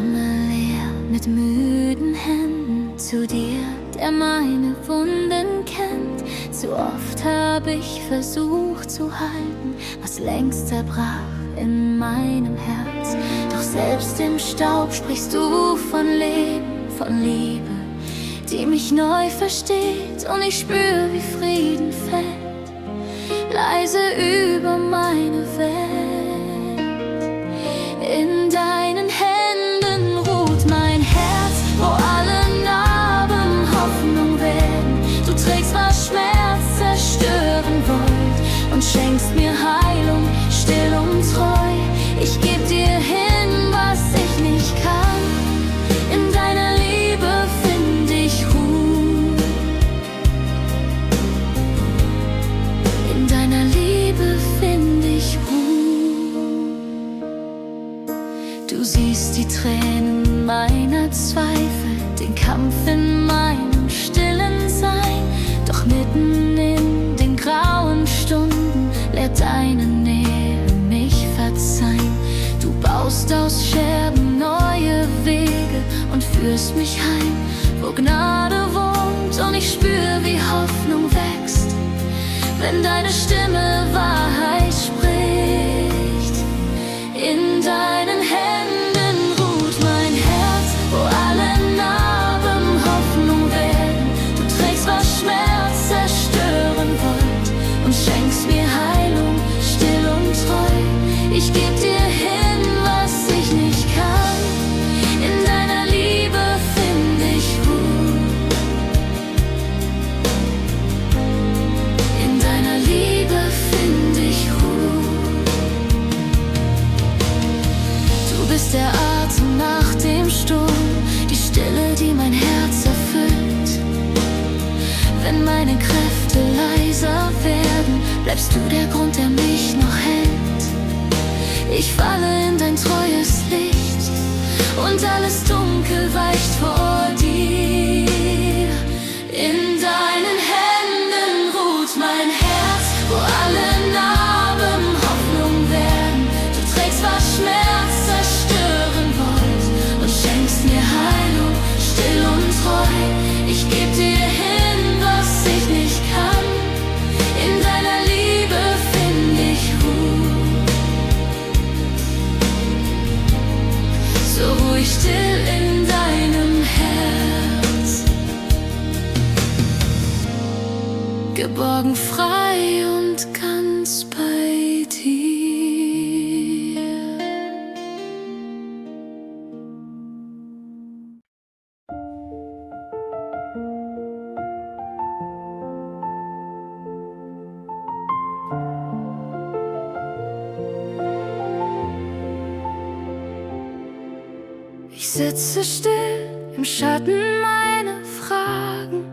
komme leer mit müden Händen zu dir, der meine Wunden kennt. Zu oft habe ich versucht zu halten, was längst zerbrach in meinem Herz. Doch selbst im Staub sprichst du von Leben, von Liebe, die mich neu versteht. Und ich spür, wie Frieden fällt, leise über meine Welt. In deinen Händen ruht mein Herz, wo alle Narben Hoffnung werden. Du trägst, was Schmerz zerstören wollt, und schenkst mir Heilung, still und treu. Ich geb dir hin, was ich nicht kann. In deiner Liebe find ich Ruhe. In deiner Liebe find ich Ruhe. Du siehst die Tränen meiner Zweifel, den Kampf in meinem stillen Sein. Doch mitten in den grauen Stunden lehrt deine Nähe mich verzeihen. Du baust aus Scherben neue Wege und führst mich heim, wo Gnade wohnt. Und ich spür, wie Hoffnung wächst, wenn deine Stimme Wahrheit spricht. In deinen Händen ruht mein Herz, wo alle Narben Hoffnung werden. Du trägst, was Schmerz zerstören wollt, und schenkst mir Heilung, still und treu. Ich geb dir hin, was ich nicht kann. In deiner Liebe find ich Ruhe. In deiner Liebe find ich Ruhe. Du bist der Atem nach dem Sturm, die Stille, die mein Herz erfüllt. Wenn meine Kräfte leiser werden, bleibst du der Grund, der mich noch hält. Ich falle in dein treues Licht, und alles Dunkel weicht vor dir. In deinen Händen ruht mein Herz, wo alle Narben Hoffnung werden. Du trägst, was Schmerz zerstören wollt, und schenkst mir Heilung, still und treu. Ich geb dir hin, was ich nicht kann. In deiner Liebe find ich Ruhe. So ruhig still in deinem Herz, geborgen, frei und ganz bei dir. Ich sitze still im Schatten meiner Fragen,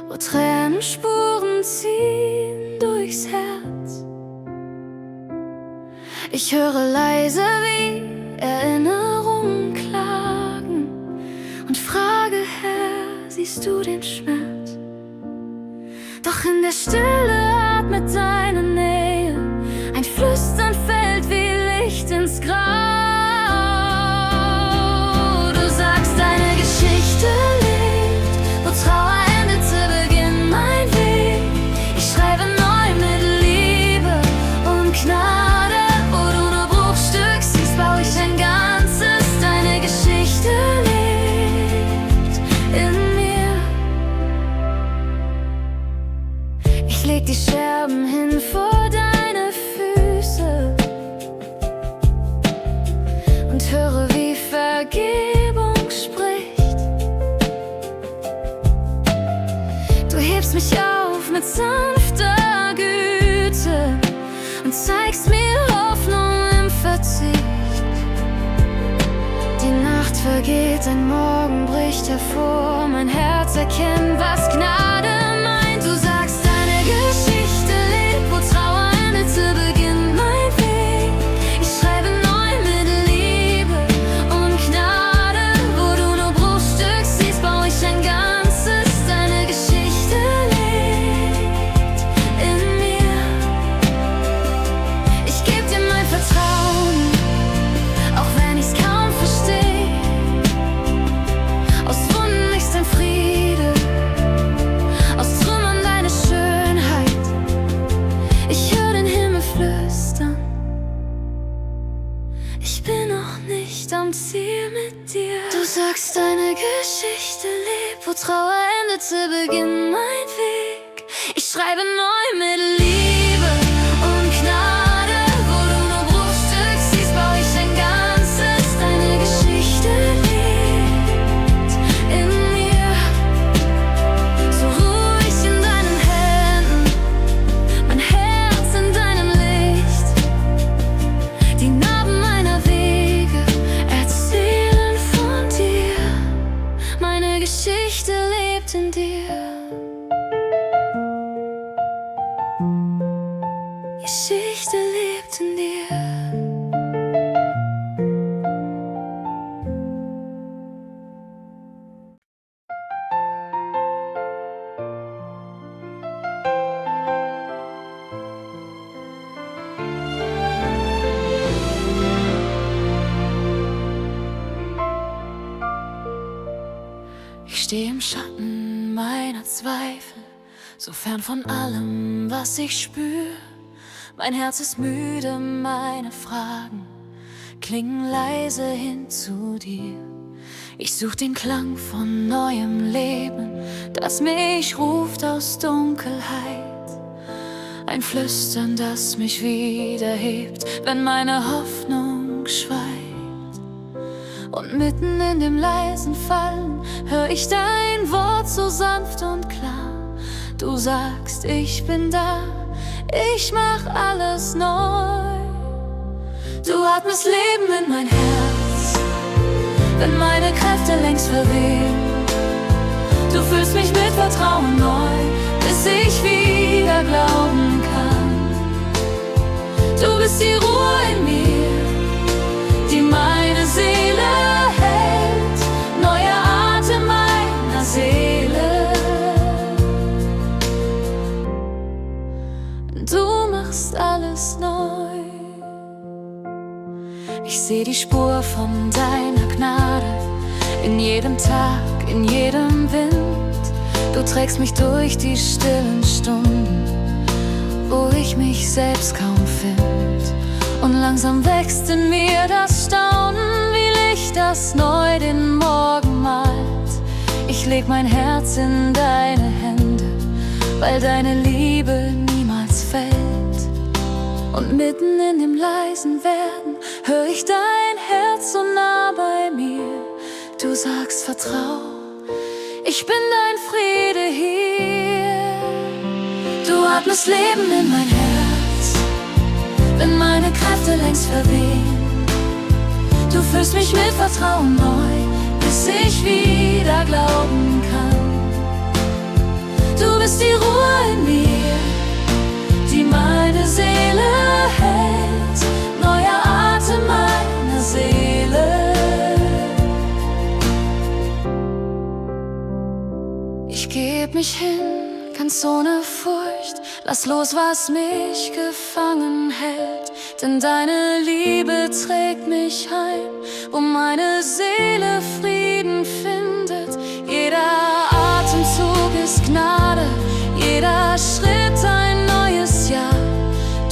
wo Tränenspuren ziehen durchs Herz. Ich höre leise, wie Erinnerungen klagen, und frage, Herr, siehst du den Schmerz? Doch in der Stille atmet deine Nähe, ein Flüstern fällt wie Licht ins Grab. Deine Geschichte lebt, wo Trauer endete, beginnt mein Weg. Ich schreibe neu mit Liebe und Gnade. Wo du nur Bruchstück siehst, baue ich ein Ganzes. Deine Geschichte lebt in mir. Ich leg die Scherben hin vor deine Füße und höre, wie Vergebung spricht. Du hebst mich auf mit sanfter Güte und zeigst mir Hoffnung im Verzicht. Die Nacht vergeht, ein Morgen bricht hervor. Mein Herz erkennt, was Gnade meint. Du sagst, deine Geschichte lebt, wo Trauer endete, beginnt mein Weg. Ich schreibe neu mit Liebe und Gnade. Wo du nur Bruchstück siehst, baue ich ein Ganzes. Deine Geschichte lebt in mir. Ich geb dir mein Vertrauen, auch wenn ich nicht am Ziel mit dir. Du sagst, deine Geschichte lebt, wo Trauer endete, beginnt mein Weg. Ich schreibe neu mit Liebe und Gnade. Wo du nur Bruchstück siehst, baue ich ein Ganzes. Deine Geschichte lebt in mir, so ruhig in deinen Händen, mein Herz in deinem Licht. Die Narben meiner Wege erzählen von dir. Meine Geschichte lebt in dir. Geschichte lebt in dir. Ich stehe im Schatten meiner Zweifel, so fern von allem, was ich spür. Mein Herz ist müde, meine Fragen klingen leise hin zu dir. Ich such den Klang von neuem Leben, das mich ruft aus Dunkelheit. Ein Flüstern, das mich wieder hebt, wenn meine Hoffnung schweigt. Und mitten in dem leisen Fallen hör ich dein Wort so sanft und klar. Du sagst, ich bin da, ich mach alles neu. Du atmest Leben in mein Herz, wenn meine Kräfte längst verwehen. Du füllst mich mit Vertrauen neu, bis ich wieder glauben kann. Du bist die Ruhe in mir, die meine Seele hält, neuer Atem meiner Seele. Du machst alles neu. Ich seh die Spur von deiner Gnade in jedem Tag, in jedem Wind. Du trägst mich durch die stillen Stunden, wo ich mich selbst kaum find. Und langsam wächst in mir das Staunen, wie Licht, das neu den Morgen malt. Ich leg mein Herz in deine Hände, weil deine Liebe niemals fällt. Und mitten in dem leisen Werden hör ich dein Herz so nah bei mir. Du sagst, vertrau, ich bin dein Friede hier. Du atmest Leben in mein Herz, wenn meine Kräfte längst verwehen. Du füllst mich mit Vertrauen neu, bis ich wieder glauben kann. Du bist die Ruhe in mir, die meine Seele hält, neuer Atem meiner Seele. Ich geb mich hin, ganz ohne Furcht, lass los, was mich gefangen hält. Denn deine Liebe trägt mich heim, wo meine Seele Frieden findet. Jeder Atemzug ist Gnade, jeder Schritt ein neues Jahr.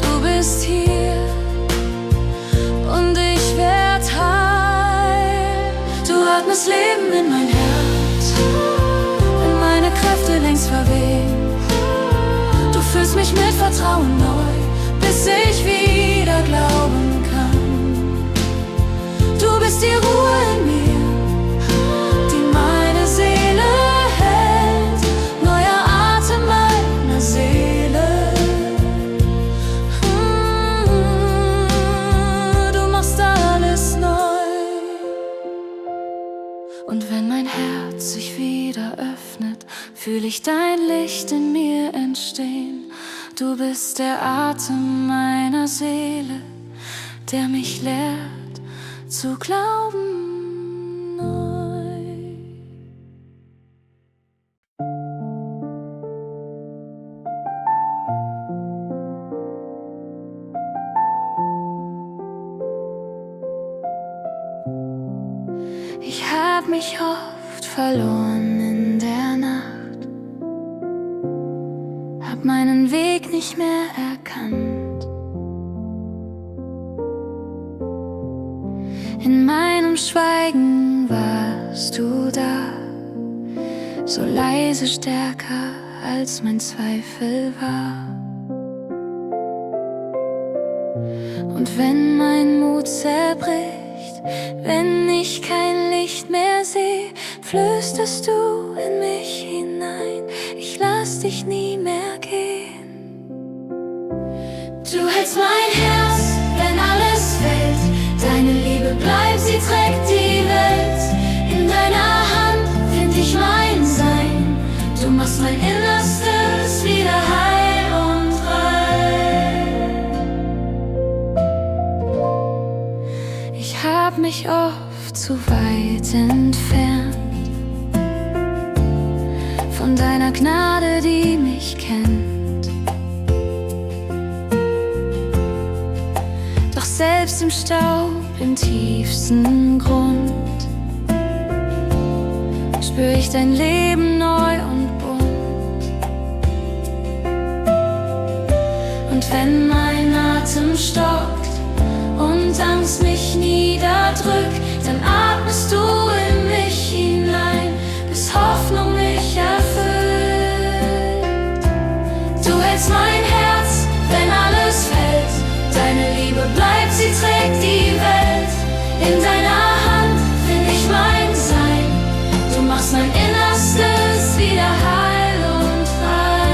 Du bist hier und ich werd heil. Du atmest Leben in mein Herz, wenn meine Kräfte längst verwehen. Du füllst mich mit Vertrauen neu, bis ich wieder glauben kann. Du bist die Ruhe in mir, die meine Seele hält, neuer Atem meiner Seele. Du machst alles neu. Und wenn mein Herz sich wieder öffnet, fühl ich dein Licht in mir entstehen. Du bist der Atem meiner Seele, der mich lehrt zu glauben neu. Ich hab mich oft verloren in der Nacht, hab meinen Weg nicht mehr erkannt. In meinem Schweigen warst du da, so leise, stärker als mein Zweifel war. Und wenn mein Mut zerbricht, wenn ich kein Licht mehr sehe, flüsterst du in mich hinein, ich lass dich nie mehr gehen. Du hältst mein Herz, wenn alles fällt, deine Liebe bleibt, sie trägt die Welt. In deiner Hand find ich mein Sein, du machst mein Innerstes wieder heil und rein. Ich hab mich oft zu weit entfernt von deiner Gnade, die mich kennt. Doch selbst im Staub, im tiefsten Grund, spür ich dein Leben neu und bunt. Und wenn mein Atem stockt und Angst mich niederdrückt, dann atmest du in mich hinein, bis Hoffnung mich erfüllt. Du hältst mein Herz, wenn alles fällt, deine Liebe bleibt, sie trägt die Welt. In deiner Hand find ich mein Sein, du machst mein Innerstes wieder heil und rein.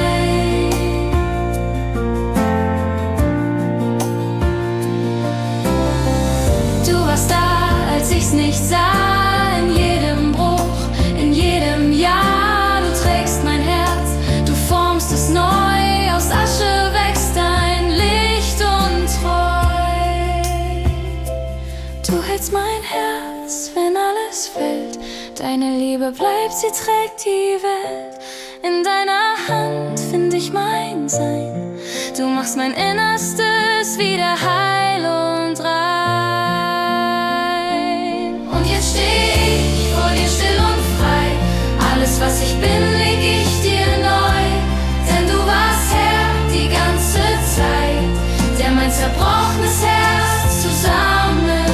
Du warst da, als ich's nicht sah, in jedem Bruch, in jedem Jahr. Du trägst mein Herz, du formst es neu, aus Asche wächst dein Licht und treu. Du hältst mein Herz, wenn alles fällt, deine Liebe bleibt, sie trägt die Welt. In deiner Hand find ich mein Sein, du machst mein Innerstes wieder heil und rein. Und jetzt steh ich vor dir still und frei, alles was ich bin leg ich dir neu. Denn du warst Herr die ganze Zeit, der mein zerbrochenes Herz zusammenhält.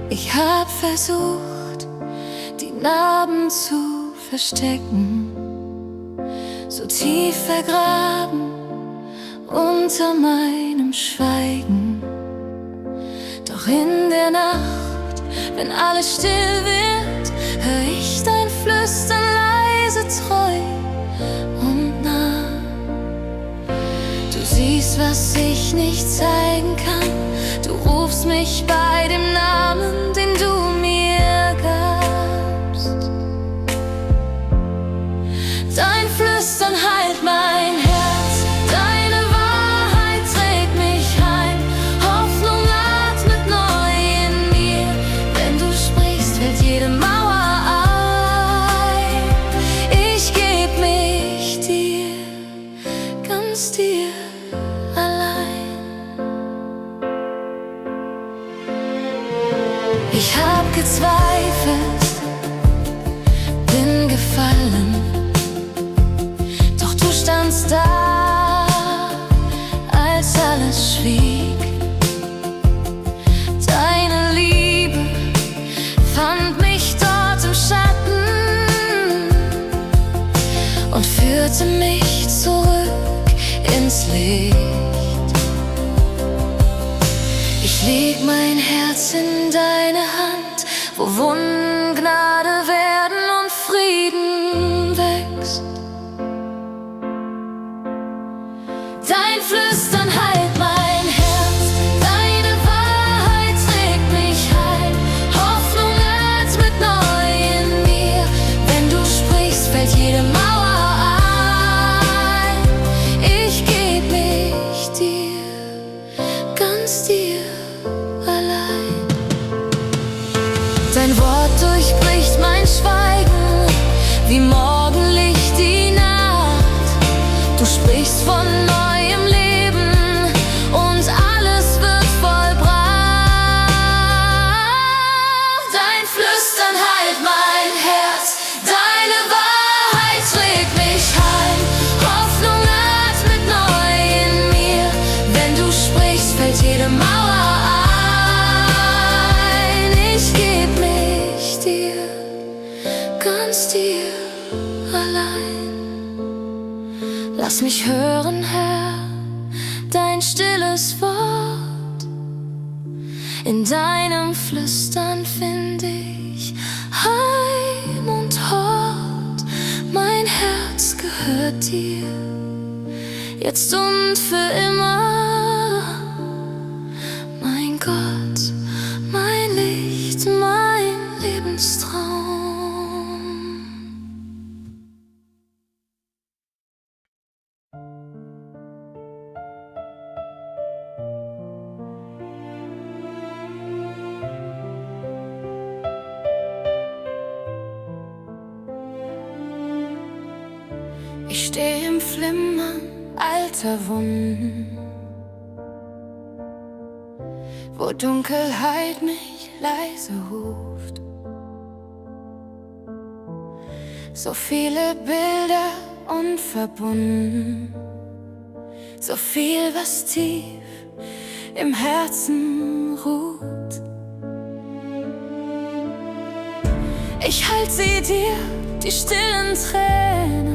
Ich hab versucht, die Narben zu verstecken, so tief vergraben unter meinem Schweigen. Doch in der Nacht, wenn alles still wird, hör ich dein Flüstern leise, treu und nah. Du siehst, was ich nicht zeigen kann, du rufst mich bei dem Namen, den du mir gabst. Dein Flüstern heilt mein Herz, deine Wahrheit trägt mich heim. Hoffnung atmet neu in mir, wenn du sprichst, fällt jede Mauer ein. Ich geb mich dir, ganz dir allein. Ich hab gezweifelt, bin gefallen, doch du standst da, als alles schwieg. Deine Liebe fand mich dort im Schatten und führte mich zurück ins Licht. Ich leg mein Herz in deine Hand, wo Wunden Gnade werden und Frieden wächst. Dein Flüstern heilt mein Herz, deine Wahrheit trägt mich heil. Hoffnung atmet neu in mir, wenn du sprichst, fällt jede Mauer ein. Ich geb mich dir, ganz dir allein. Dein Wort durchbricht mein Schweigen, wie Morgenlicht die Nacht. Lass mich hören, Herr, dein stilles Wort. In deinem Flüstern find ich Heim und Hort. Mein Herz gehört dir, jetzt und für immer. Mein Gott, mein Licht, mein Lebenstraum. Ich steh im Flimmern alter Wunden, wo Dunkelheit mich leise ruft. So viele Bilder unverbunden, so viel, was tief im Herzen ruht. Ich halt sie dir, die stillen Tränen,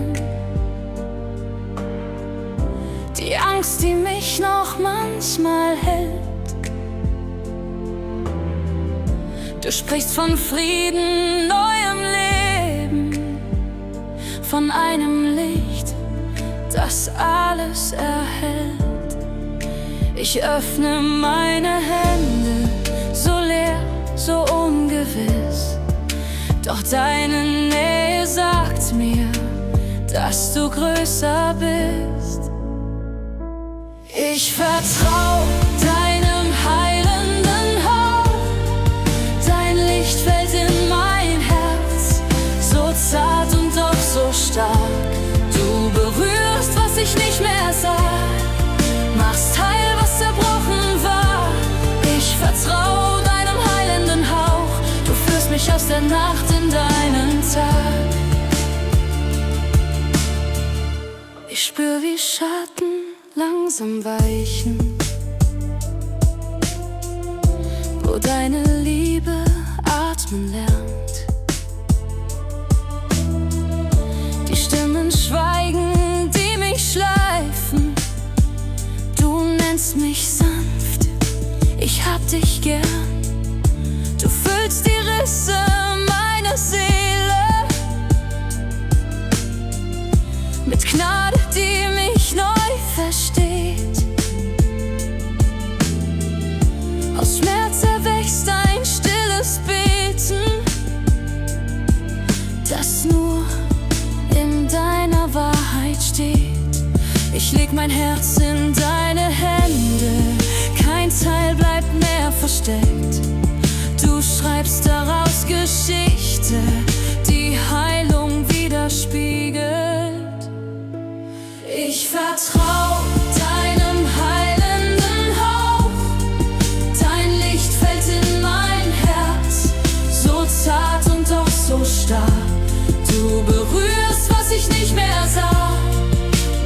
die Angst, die mich noch manchmal hält. Du sprichst von Frieden, neuem Leben, von einem Licht, das alles erhält. Ich öffne meine Hände, so leer, so ungewiss, doch deine Nähe sagt mir, dass du größer bist. Ich vertrau deinem heilenden Hauch, dein Licht fällt in mein Herz, so zart und doch so stark. Du berührst, was ich nicht mehr sah, machst heil, was zerbrochen war. Ich vertrau deinem heilenden Hauch, du führst mich aus der Nacht in deinen Tag. Ich spür, wie Schatten langsam weichen, wo deine Liebe atmen lernt. Die Stimmen schweigen, die mich schleifen. Du nennst mich sanft, ich hab dich gern. Du füllst die Risse meiner Seele mit Gnade, die mich neu versteht. Aus Schmerz erwächst ein stilles Beten, das nur in deiner Wahrheit steht. Ich leg mein Herz in deine Hände, kein Teil bleibt mehr versteckt. Du schreibst daraus Geschichte, die Heilung widerspiegelt. Ich vertrau deinem heilenden Hauch, dein Licht fällt in mein Herz, so zart und doch so stark. Du berührst, was ich nicht mehr sah,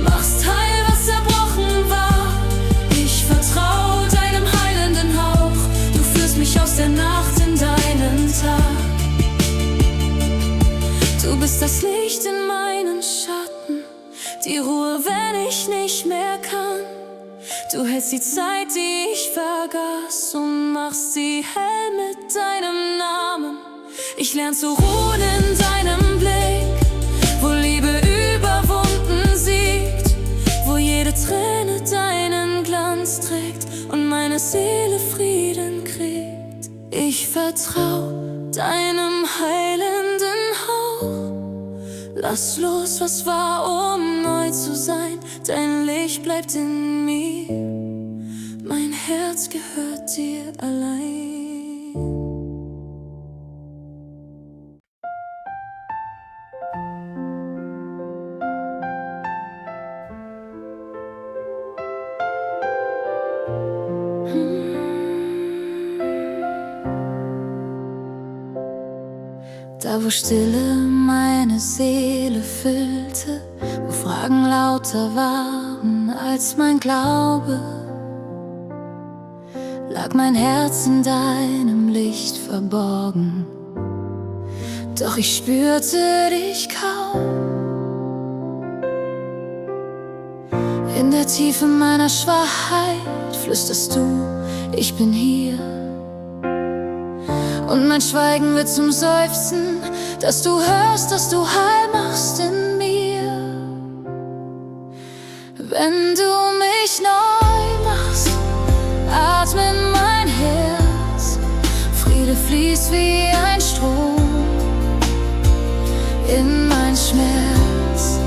machst heil, was zerbrochen war. Ich vertrau deinem heilenden Hauch, du führst mich aus der Nacht in deinen Tag. Du bist das Licht in meinen Schatten, die Ruhe, wenn ich nicht mehr kann. Du hältst die Zeit, die ich vergaß, und machst sie hell mit deinem Namen. Ich lerne zu ruhen in deinem Blick, wo Liebe überwunden siegt, wo jede Träne deinen Glanz trägt und meine Seele Frieden kriegt. Ich vertrau deinem heilenden Hauch, lass los, was war, um neu zu sein. Dein Licht bleibt in mir, mein Herz gehört dir allein. Da wo Stille meine Seele füllte, wo Fragen lauter waren als mein Glaube, lag mein Herz in deinem Licht verborgen. Doch ich spürte dich kaum. In der Tiefe meiner Schwachheit flüsterst du, ich bin hier. Und mein Schweigen wird zum Seufzen, dass du hörst, dass du Heil machst in mir. Wenn du mich neu machst, atme in mein Herz. Friede fließt wie ein Strom in mein Schmerz.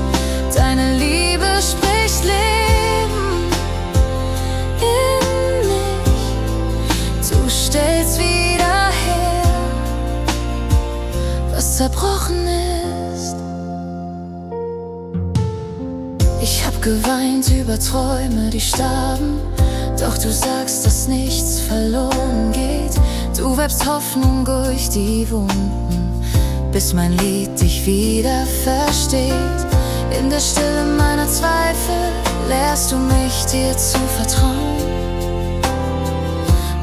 Deine Liebe spricht Leben in mich. Du stellst wieder her, was zerbrochen ist. Ich hab geweint über Träume, die starben, doch du sagst, dass nichts verloren geht. Du werbst Hoffnung durch die Wunden, bis mein Lied dich wieder versteht. In der Stille meiner Zweifel lehrst du mich, dir zu vertrauen.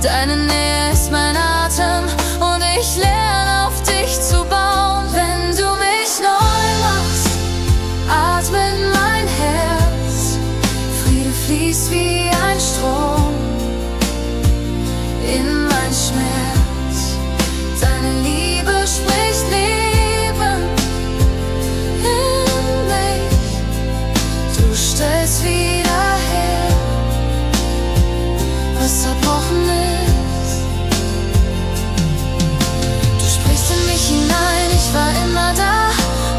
Deine Nähe ist mein Atem und ich lerne auf dich zu bauen. Wenn du mich neu machst, atme in mein Herz. Friede fließt wie ein Strom in mein Schmerz. Deine Liebe spricht Leben in mich. Du stellst wieder her, was zerbrochen ist. Du sprichst in mich hinein, ich war immer da,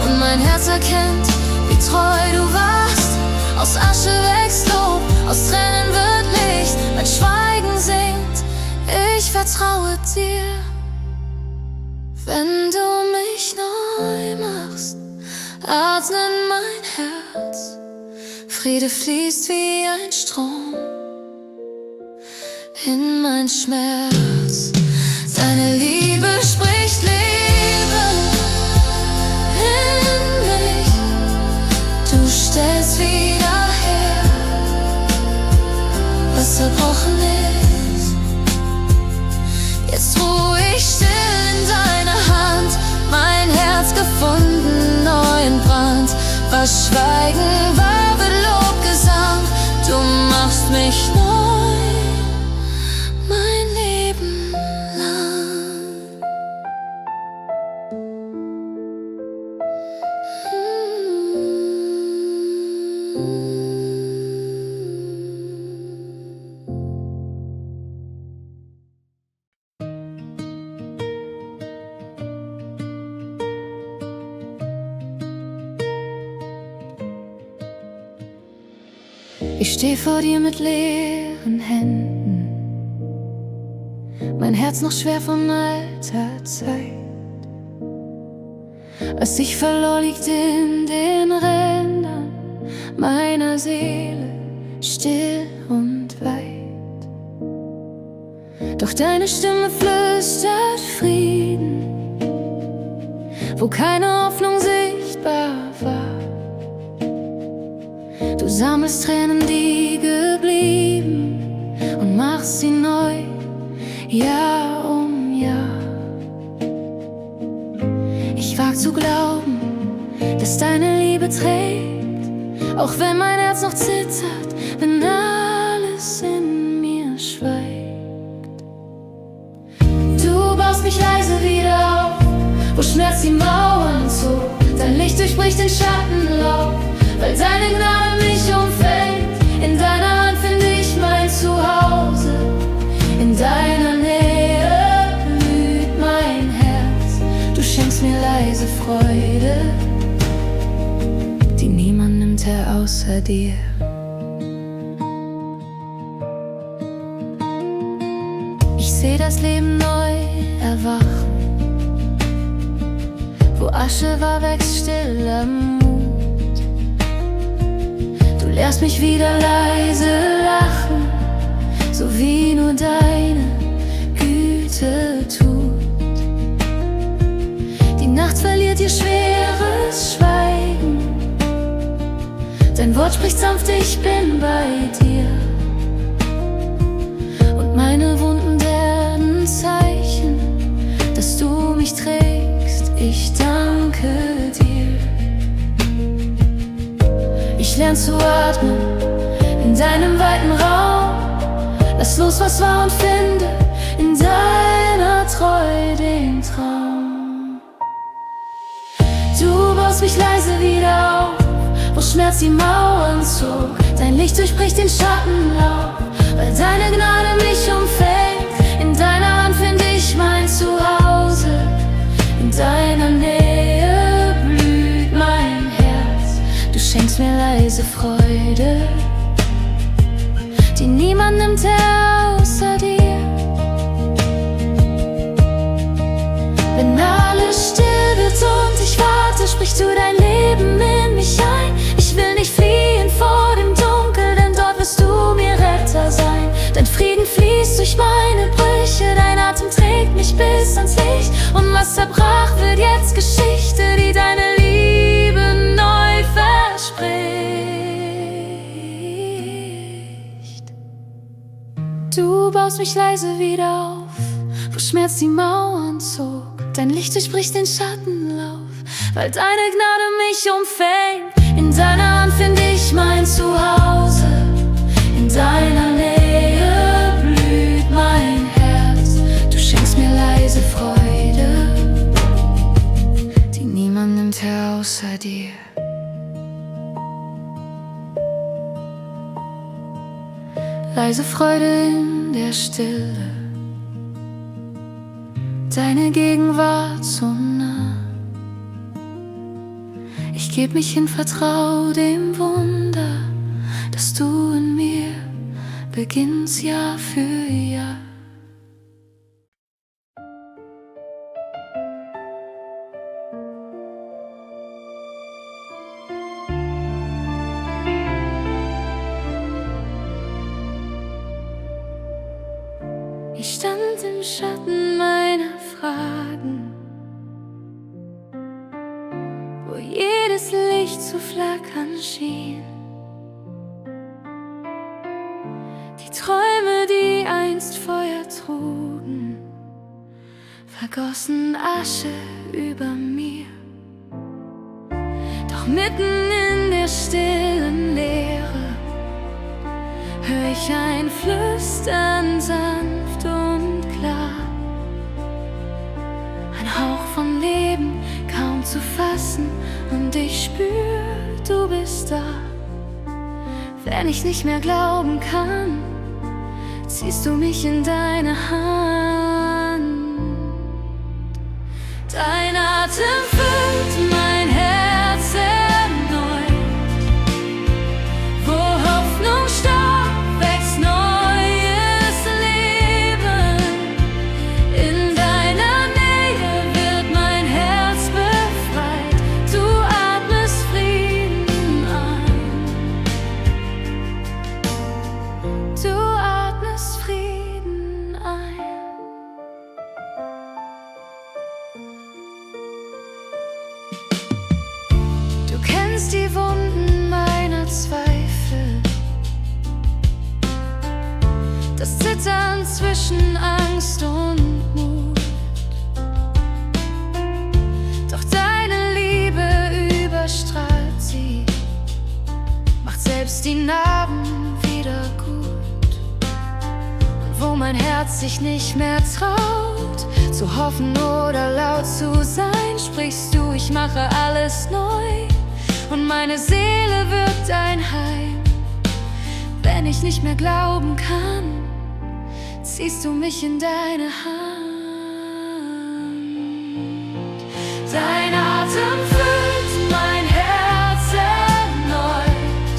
und mein Herz erkennt, wie treu du warst. Aus Asche wächst Lob, aus Tränen wird Licht. Mein Schweigen singt, ich vertraue dir. Wenn du mich neu machst, atme in mein Herz. Friede fließt wie ein Strom in mein Schmerz. Deine Liebe spricht Leben in mich. Du stellst wieder her, was zerbrochen ist. Jetzt ruh ich still in deine Hand, mein Herz gefunden, neuen Brand. Was Schweigen war, wird Lobgesang. Du machst mich neu, mein Leben lang. Ich steh vor dir mit leeren Händen, mein Herz noch schwer von alter Zeit. Was sich verlor, liegt in den Rändern meiner Seele, still und weit. Doch deine Stimme flüstert Frieden, wo keine Hoffnung sichtbar war. Du sammelst Tränen, die geblieben, und machst sie neu, Jahr um Jahr. Ich wag zu glauben, dass deine Liebe trägt, auch wenn mein Herz noch zittert, wenn alles in mir schweigt. Du baust mich leise wieder auf, wo Schmerz die Mauern zog. Dein Licht durchbricht den Schattenlauf, weil deine Gnade mich umfängt. In deiner Hand finde ich mein Zuhause, in deiner Nähe blüht mein Herz. Du schenkst mir leise Freude, die niemand nimmt her außer dir. Ich seh das Leben neu erwachen, wo Asche war, wächst stiller Mut. Du lehrst mich wieder leise lachen, so wie nur deine Güte tut. Die Nacht verliert ihr schweres Schweigen, dein Wort spricht sanft, ich bin bei dir. Und meine Wunden werden Zeichen, dass du mich trägst, ich danke dir. Ich lerne zu atmen, in deinem weiten Raum. Lass los, was war, und finde in deiner Treue den Traum. Du baust mich leise wieder auf, wo Schmerz die Mauern zog. Dein Licht durchbricht den Schattenlauf, weil deine Gnade mich umfängt. In deiner Hand finde ich mein Zuhause, in deiner Nähe blüht mein Herz. Du schenkst mir leise Freude, die niemand nimmt außer dir. Wenn alles still wird und ich warte, sprichst du dein Leben in mich ein. Ich will nicht fliehen vor dem Dunkel, denn dort wirst du mir Retter sein. Dein Frieden fließt durch meine Brüche, dein Atem trägt mich bis ans Licht. Und was zerbrach, wird jetzt Geschichte, die deine Liebe neu verspricht. Du baust mich leise wieder auf, wo Schmerz die Mauern zog. Dein Licht durchbricht den Schattenlauf, weil deine Gnade mich umfängt. In deiner Hand finde ich mein Zuhause, in deiner Nähe blüht mein Herz. Du schenkst mir leise Freude, die niemand nimmt außer dir. Leise Freude in der Stille, deine Gegenwart so nah. Ich geb mich hin, vertrau dem Wunder, dass du in mir beginnst Jahr für Jahr. Ich stand im Schatten meiner Fragen, wo jedes Licht zu flackern schien. Die Träume, die einst Feuer trugen, vergossen Asche über mir. Doch mitten in der stillen Leere hör ich ein Flüstern sanft und klar. Ein Hauch von Leben, kaum zu fassen, und ich spür, du bist da. Wenn ich nicht mehr glauben kann, ziehst du mich in deine Hand. Dein Atem füllt mein Herz erneut, wo Hoffnung starb, wächst neues Leben. In deiner Nähe wird mein Herz befreit, du atmest Frieden ein. Du atmest Frieden ein. Du kennst die Wunden meiner Zweifel, das Zittern zwischen Angst und Mut. Doch deine Liebe überstrahlt sie, macht selbst die Narben wieder gut. Und wo mein Herz sich nicht mehr traut, zu hoffen oder laut zu sein, sprichst du, ich mache alles neu. Und meine Seele wird dein Heim. Wenn ich nicht mehr glauben kann, ziehst du mich in deine Hand. Dein Atem füllt mein Herz erneut,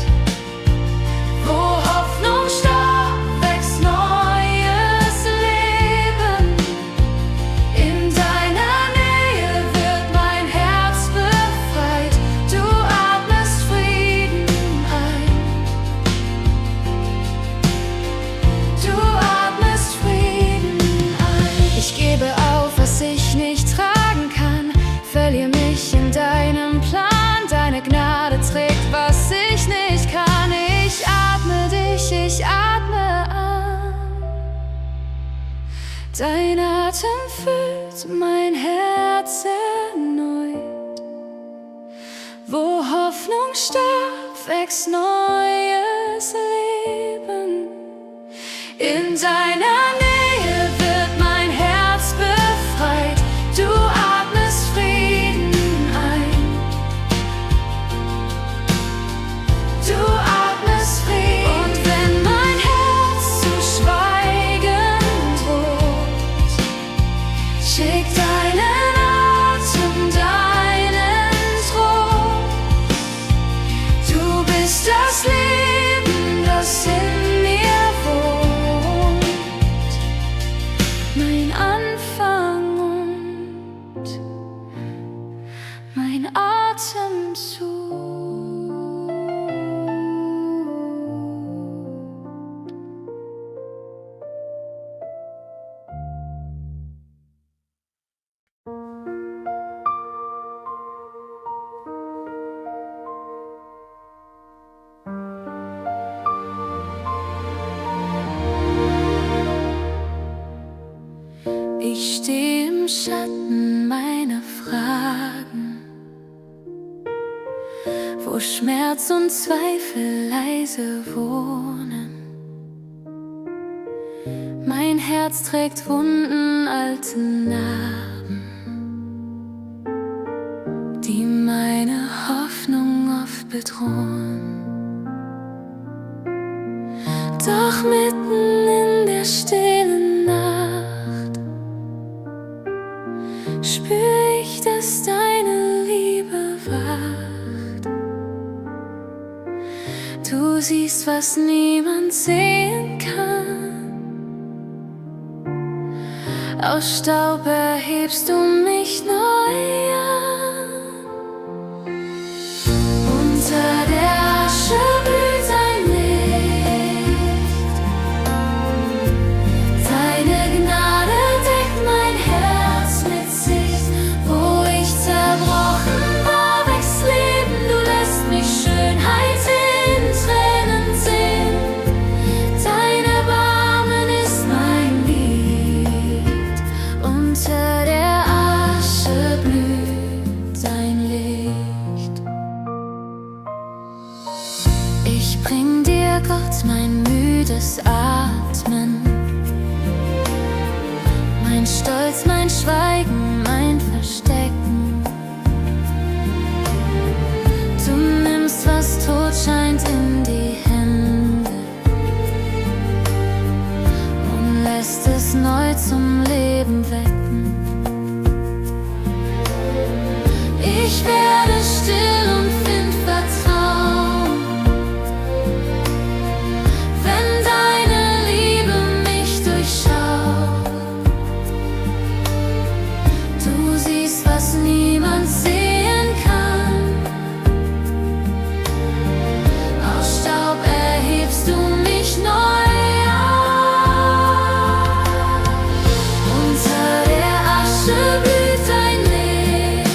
wo Hoffnung starb, wächst neues Leben. In deiner Nähe wird mein Herz befreit, du atmest Frieden ein. Du atmest Frieden ein. Ich gebe auf, was ich nicht tragen kann, verliere mich in deinem Plan. Deine Gnade trägt, was ich nicht kann. Ich atme dich, ich atme an. Dein Atem füllt mein Herz erneut, wo Hoffnung starb, wächst neues Leben. Schatten meiner Fragen, wo Schmerz und Zweifel leise wohnen. Mein Herz trägt Wunden, alte Narben, die meine Hoffnung oft bedrohen. Doch mitten in der stillen Nacht spür ich, dass deine Liebe wacht. Du siehst, was niemand sehen kann. Aus Staub erhebst du mich neu an. Unter der Asche blüht ein Licht. Deine Gnade deckt mein Herz mit Sicht. Wo ich zerbrochen war, wächst Leben. Du lässt mich Schönheit in Tränen sehen. Dein Erbarmen ist mein Lied. Unter der Asche blüht dein Licht. Ich bring dir, Gott, mein müdes Atmen, mein Stolz, mein Schweigen, mein Verstecken. Du nimmst, was tot scheint, in die Hände und lässt es neu zum Leben wecken. Ich werde still und find Vertrauen, wenn deine Liebe mich durchschaut. Du siehst, was niemand sehen kann. Aus Staub erhebst du mich neu an. Unter der Asche blüht dein Licht.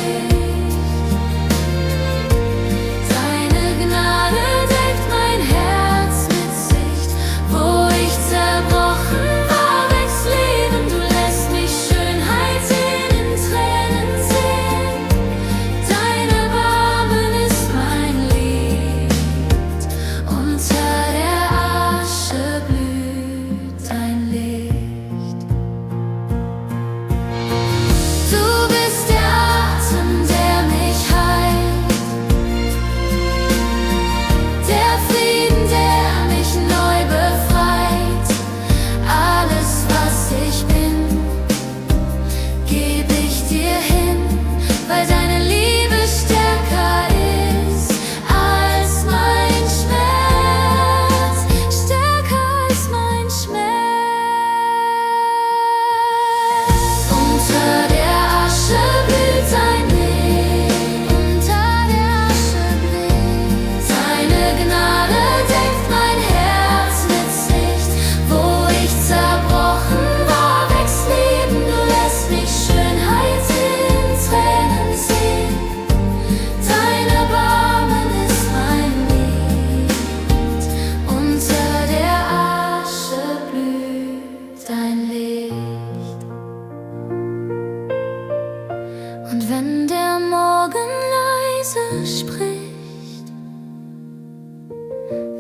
Deine Gnade deckt mein Herz mit Sicht. Wo ich zerbrochen war, wächst Leben. Du lässt mich Schönheit in Tränen sehen. Dein Erbarmen ist mein Lied. Unter der Asche blüht dein Licht. Du bist der Atem, der mich heilt, der Frieden, der mich neu befreit. Alles, was ich bin, geb ich dir hin, weil deine Liebe stärker ist als mein Schmerz, stärker als mein Schmerz. Unter der Asche blüht dein Licht. Unter der Asche blüht deine Gnade deckt mein Herz mit Sicht. Wo ich zerbrochen war, wächst Leben. Du lässt mich Schönheit in Tränen sehen. Dein Erbarmen ist mein Lied. Unter der Asche blüht dein Licht. Und wenn der Morgen leise spricht,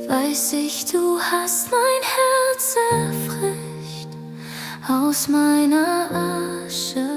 weiß ich, du hast mein Herz erfrischt. Aus meiner Asche